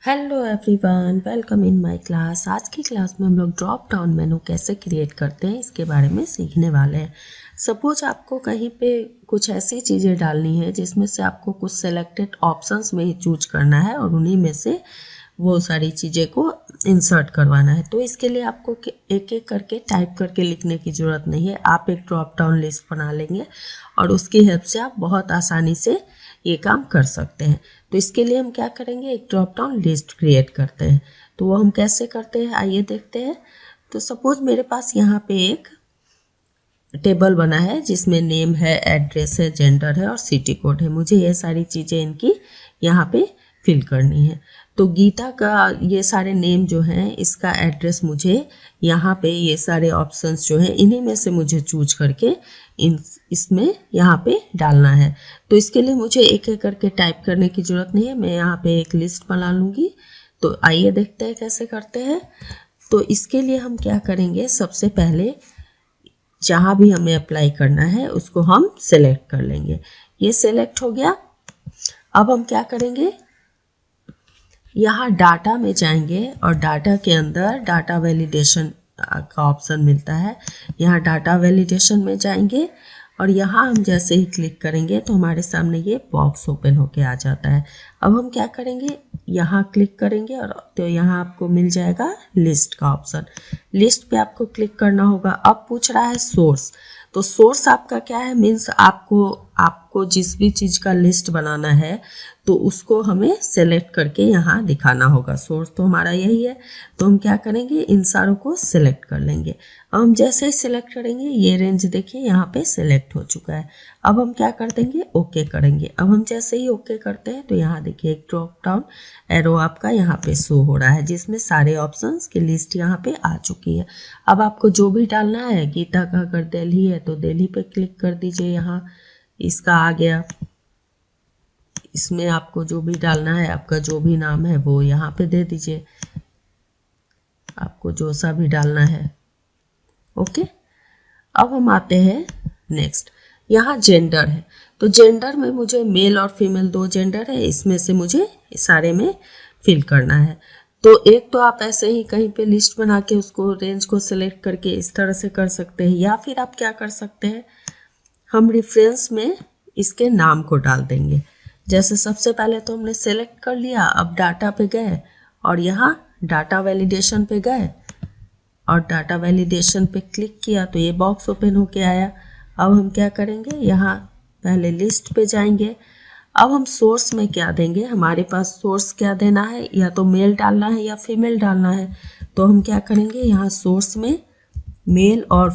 Hello everyone, welcome in my class. आज की class में हम लोग ड्रॉप डाउन मेनू कैसे क्रिएट करते हैं इसके बारे में सीखने वाले हैं। सपोज आपको कहीं पे कुछ ऐसी चीज़ें डालनी है जिसमें से आपको कुछ सेलेक्टेड ऑप्शंस में ही चूज करना है और उन्हीं में से वो सारी चीज़ें को इंसर्ट करवाना है। तो इसके लिए आपको एक एक करके टाइप करके लिखने की ज़रूरत नहीं है। आप एक ड्रॉप डाउन लिस्ट बना लेंगे और उसकी हेल्प से आप बहुत आसानी से ये काम कर सकते हैं। तो इसके लिए हम क्या करेंगे, एक ड्रॉप डाउन लिस्ट क्रिएट करते हैं। तो वो हम कैसे करते हैं आइए देखते हैं। तो सपोज मेरे पास यहाँ पे एक टेबल बना है जिसमें नेम है, एड्रेस है, जेंडर है और सिटी कोड है। मुझे ये सारी चीज़ें इनकी यहाँ पे फिल करनी है। तो गीता का ये सारे नेम जो हैं, इसका एड्रेस मुझे यहाँ पे ये सारे ऑप्शंस जो हैं इन्हीं में से मुझे चूज करके इसमें यहाँ पे डालना है। तो इसके लिए मुझे एक एक करके टाइप करने की ज़रूरत नहीं है। मैं यहाँ पे एक लिस्ट बना लूँगी। तो आइए देखते हैं कैसे करते हैं। तो इसके लिए हम क्या करेंगे, सबसे पहले जहाँ भी हमें अप्लाई करना है उसको हम सेलेक्ट कर लेंगे। ये सेलेक्ट हो गया। अब हम क्या करेंगे, यहाँ डाटा में जाएंगे और डाटा के अंदर डाटा वैलिडेशन का ऑप्शन मिलता है। यहाँ डाटा वैलिडेशन में जाएंगे और यहाँ हम जैसे ही क्लिक करेंगे तो हमारे सामने ये बॉक्स ओपन होके आ जाता है। अब हम क्या करेंगे, यहाँ क्लिक करेंगे और तो यहाँ आपको मिल जाएगा लिस्ट का ऑप्शन। लिस्ट पे आपको क्लिक करना होगा। अब पूछ रहा है सोर्स। तो सोर्स आपका क्या है, मीन्स आपको जिस भी चीज़ का लिस्ट बनाना है तो उसको हमें सेलेक्ट करके यहाँ दिखाना होगा। सोर्स तो हमारा यही है। तो हम क्या करेंगे, इन सारों को सिलेक्ट कर लेंगे। अब हम जैसे ही सिलेक्ट करेंगे ये रेंज देखिए यहाँ पे सिलेक्ट हो चुका है। अब हम क्या कर देंगे, ओके करेंगे। अब हम जैसे ही ओके करते हैं तो यहाँ देखिए एक ड्रॉप डाउन एरो आपका यहाँ पे शो हो रहा है जिसमें सारे ऑप्शंस की लिस्ट यहाँ पे आ चुकी है। अब आपको जो भी डालना है, गीता का अगर दिल्ली है तो दिल्ली पे क्लिक कर दीजिए। यहाँ इसका आ गया। इसमें आपको जो भी डालना है, आपका जो भी नाम है वो यहाँ पे दे दीजिए, आपको जो सा भी डालना है। ओके। अब हम आते हैं नेक्स्ट। यहाँ जेंडर है। तो जेंडर में मुझे मेल और फीमेल दो जेंडर है, इसमें से मुझे सारे में फिल करना है। तो एक तो आप ऐसे ही कहीं पे लिस्ट बना के उसको रेंज को सिलेक्ट करके इस तरह से कर सकते हैं, या फिर आप क्या कर सकते हैं, हम रेफरेंस में इसके नाम को डाल देंगे। जैसे सबसे पहले तो हमने सेलेक्ट कर लिया। अब डाटा पे गए और यहाँ डाटा वैलिडेशन पे गए और डाटा वैलिडेशन पे क्लिक किया तो ये बॉक्स ओपन होके आया। अब हम क्या करेंगे, यहाँ पहले लिस्ट पे जाएंगे। अब हम सोर्स में क्या देंगे, हमारे पास सोर्स क्या देना है, या तो मेल डालना है या फीमेल डालना है। तो हम क्या करेंगे, यहाँ सोर्स में मेल और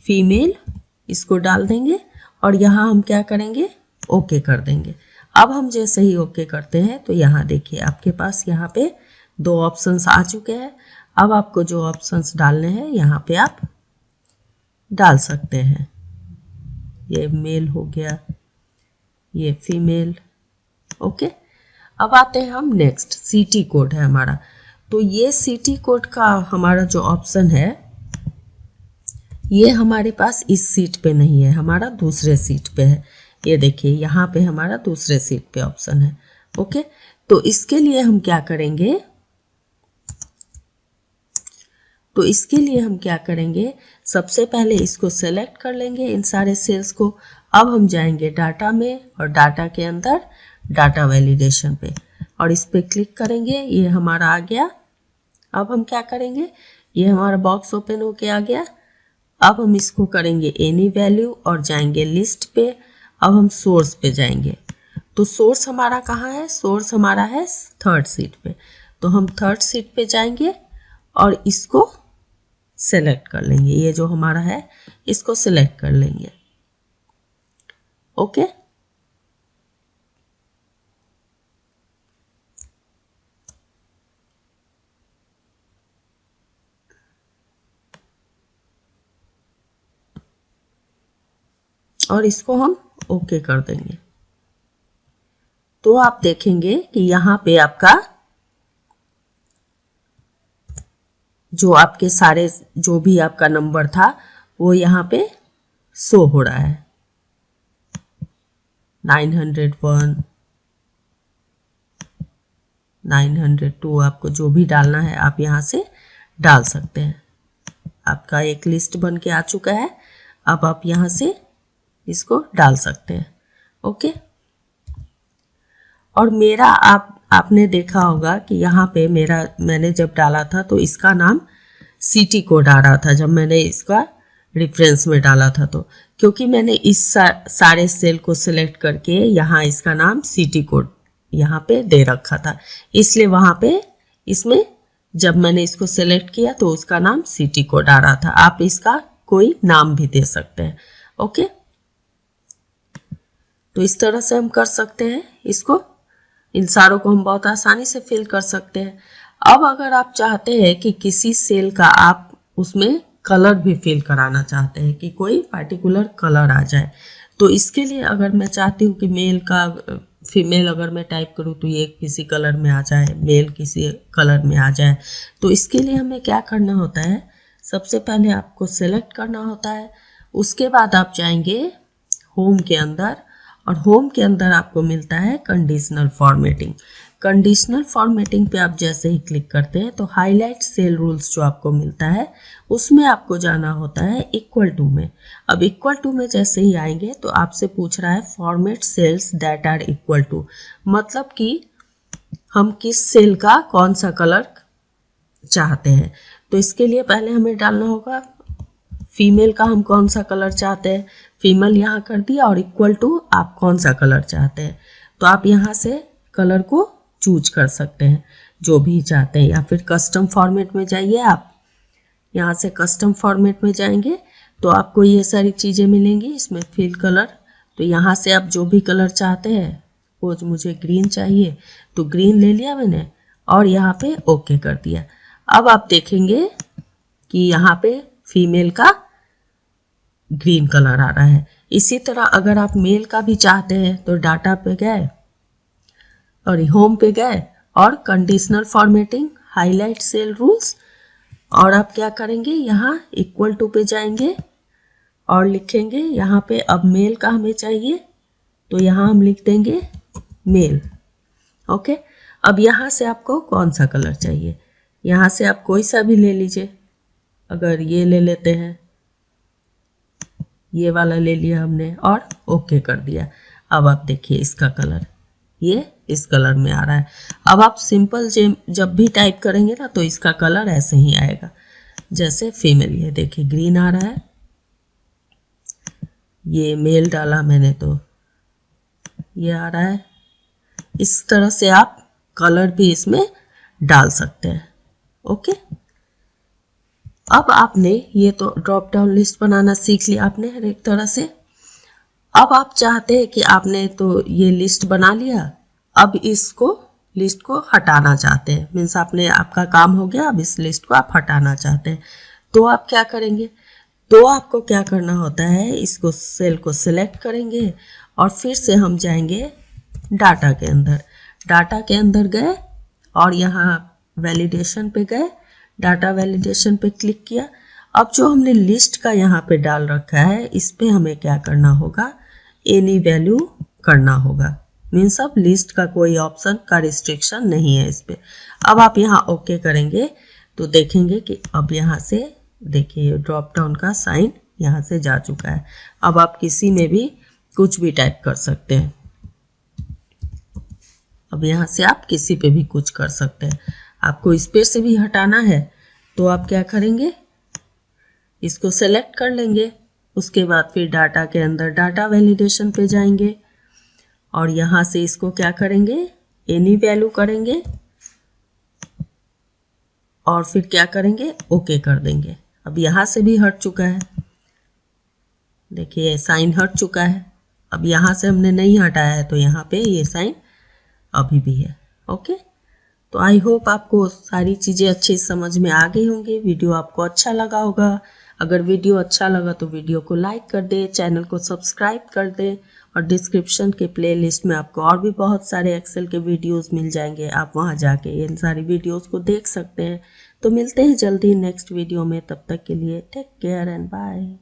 फीमेल इसको डाल देंगे और यहाँ हम क्या करेंगे, ओके कर देंगे। अब हम जैसे ही ओके करते हैं तो यहाँ देखिए आपके पास यहाँ पे दो ऑप्शंस आ चुके हैं। अब आपको जो ऑप्शंस डालने हैं यहाँ पे आप डाल सकते हैं। ये मेल हो गया, ये फीमेल। ओके। अब आते हैं हम नेक्स्ट, सिटी कोड है हमारा। तो ये सिटी कोड का हमारा जो ऑप्शन है ये हमारे पास इस सीट पे नहीं है, हमारा दूसरे सीट पे है। ये देखिए यहाँ पे हमारा दूसरे सीट पे ऑप्शन है। ओके। तो इसके लिए हम क्या करेंगे, सबसे पहले इसको सेलेक्ट कर लेंगे, इन सारे सेल्स को। अब हम जाएंगे डाटा में और डाटा के अंदर डाटा वैलिडेशन पे और इस पे क्लिक करेंगे। ये हमारा आ गया। अब हम क्या करेंगे, ये हमारा बॉक्स ओपन होके आ गया। अब हम इसको करेंगे एनी वैल्यू और जाएंगे लिस्ट पे। अब हम सोर्स पे जाएंगे। तो सोर्स हमारा कहाँ है, सोर्स हमारा है थर्ड सीट पे। तो हम थर्ड सीट पे जाएंगे और इसको सेलेक्ट कर लेंगे। ये जो हमारा है इसको सेलेक्ट कर लेंगे। ओके। और इसको हम ओके कर देंगे। तो आप देखेंगे कि यहाँ पे आपका जो आपके सारे जो भी आपका नंबर था वो यहाँ पे शो हो रहा है। 901, 902, आपको जो भी डालना है आप यहाँ से डाल सकते हैं। आपका एक लिस्ट बन के आ चुका है, अब आप यहाँ से इसको डाल सकते हैं। ओके, और मेरा आपने देखा होगा कि यहाँ पे मैंने जब डाला था तो इसका नाम सिटी कोड आ रहा था जब मैंने इसका रेफरेंस में डाला था, तो क्योंकि मैंने इस सारे सेल को सिलेक्ट करके यहाँ इसका नाम सिटी कोड यहाँ पे दे रखा था, इसलिए वहाँ पे इसमें जब मैंने इसको सिलेक्ट किया तो उसका नाम सिटी कोड आ रहा था। आप इसका कोई नाम भी दे सकते हैं। ओके, तो इस तरह से हम कर सकते हैं इसको, इन सारों को हम बहुत आसानी से फिल कर सकते हैं। अब अगर आप चाहते हैं कि किसी सेल का आप उसमें कलर भी फिल कराना चाहते हैं कि कोई पार्टिकुलर कलर आ जाए, तो इसके लिए अगर मैं चाहती हूँ कि मेल का फीमेल अगर मैं टाइप करूँ तो ये किसी कलर में आ जाए, मेल किसी कलर में आ जाए, तो इसके लिए हमें क्या करना होता है, सबसे पहले आपको सेलेक्ट करना होता है। उसके बाद आप जाएंगे होम के अंदर, और होम के अंदर आपको मिलता है कंडीशनल फॉर्मेटिंग। कंडीशनल फॉर्मेटिंग पे आप जैसे ही क्लिक करते हैं तो हाईलाइट सेल रूल्स जो आपको मिलता है उसमें आपको जाना होता है इक्वल टू में। अब इक्वल टू में जैसे ही आएंगे तो आपसे पूछ रहा है format cells that are equal to, मतलब कि हम किस सेल का कौन सा कलर चाहते हैं। तो इसके लिए पहले हमें डालना होगा फीमेल का हम कौन सा कलर चाहते हैं, फीमेल यहाँ कर दिया, और इक्वल टू आप कौन सा कलर चाहते हैं, तो आप यहाँ से कलर को चूज कर सकते हैं जो भी चाहते हैं, या फिर कस्टम फॉर्मेट में जाइए। आप यहाँ से कस्टम फॉर्मेट में जाएंगे तो आपको ये सारी चीज़ें मिलेंगी, इसमें फिल कलर, तो यहाँ से आप जो भी कलर चाहते हैं, वो मुझे ग्रीन चाहिए तो ग्रीन ले लिया मैंने और यहाँ पे ओके कर दिया। अब आप देखेंगे कि यहाँ पे फीमेल का ग्रीन कलर आ रहा है। इसी तरह अगर आप मेल का भी चाहते हैं तो डाटा पे गए और होम पे गए और conditional formatting, highlight cell rules, और आप क्या करेंगे यहाँ इक्वल टू पे जाएंगे और लिखेंगे यहाँ पे अब मेल का हमें चाहिए तो यहाँ हम लिख देंगे मेल। ओके, अब यहाँ से आपको कौन सा कलर चाहिए, यहाँ से आप कोई सा भी ले लीजिए। अगर ये ले लेते हैं, ये वाला ले लिया हमने और ओके कर दिया। अब आप देखिए इसका कलर ये इस कलर में आ रहा है। अब आप सिंपल जब भी टाइप करेंगे ना तो इसका कलर ऐसे ही आएगा, जैसे फीमेल, ये देखिए ग्रीन आ रहा है, ये मेल डाला मैंने तो ये आ रहा है। इस तरह से आप कलर भी इसमें डाल सकते हैं। ओके, अब आपने ये तो ड्रॉप डाउन लिस्ट बनाना सीख लिया आपने हर एक तरह से। अब आप चाहते हैं कि आपने तो ये लिस्ट बना लिया, अब इसको लिस्ट को हटाना चाहते हैं, मीन्स आपका काम हो गया, अब इस लिस्ट को आप हटाना चाहते हैं, तो आप क्या करेंगे, तो आपको क्या करना होता है, इसको सेल को सिलेक्ट करेंगे और फिर से हम जाएंगे डाटा के अंदर। डाटा के अंदर गए और यहाँ वैलिडेशन पे गए, डाटा वैलिडेशन पे क्लिक किया। अब जो हमने लिस्ट का यहाँ पे डाल रखा है इस पे हमें क्या करना होगा, एनी वैल्यू करना होगा, मीन्स अब लिस्ट का कोई ऑप्शन का रिस्ट्रिक्शन नहीं है इस पे। अब आप यहाँ ओके करेंगे तो देखेंगे कि अब यहाँ से देखिए ड्रॉप डाउन का साइन यहाँ से जा चुका है। अब आप किसी में भी कुछ भी टाइप कर सकते हैं, अब यहाँ से आप किसी पे भी कुछ कर सकते हैं। आपको इस पे से भी हटाना है तो आप क्या करेंगे, इसको सेलेक्ट कर लेंगे, उसके बाद फिर डाटा के अंदर डाटा वैलिडेशन पे जाएंगे और यहाँ से इसको क्या करेंगे, एनी वैल्यू करेंगे और फिर क्या करेंगे, ओके कर देंगे। अब यहाँ से भी हट चुका है, देखिए साइन हट चुका है। अब यहाँ से हमने नहीं हटाया है तो यहाँ पे ये साइन अभी भी है। ओके, तो आई होप आपको सारी चीज़ें अच्छी समझ में आ गई होंगी, वीडियो आपको अच्छा लगा होगा। अगर वीडियो अच्छा लगा तो वीडियो को लाइक कर दें, चैनल को सब्सक्राइब कर दें और डिस्क्रिप्शन के प्लेलिस्ट में आपको और भी बहुत सारे एक्सेल के वीडियोस मिल जाएंगे, आप वहां जाके इन सारी वीडियोस को देख सकते हैं। तो मिलते हैं जल्दी नेक्स्ट वीडियो में, तब तक के लिए टेक केयर एंड बाय।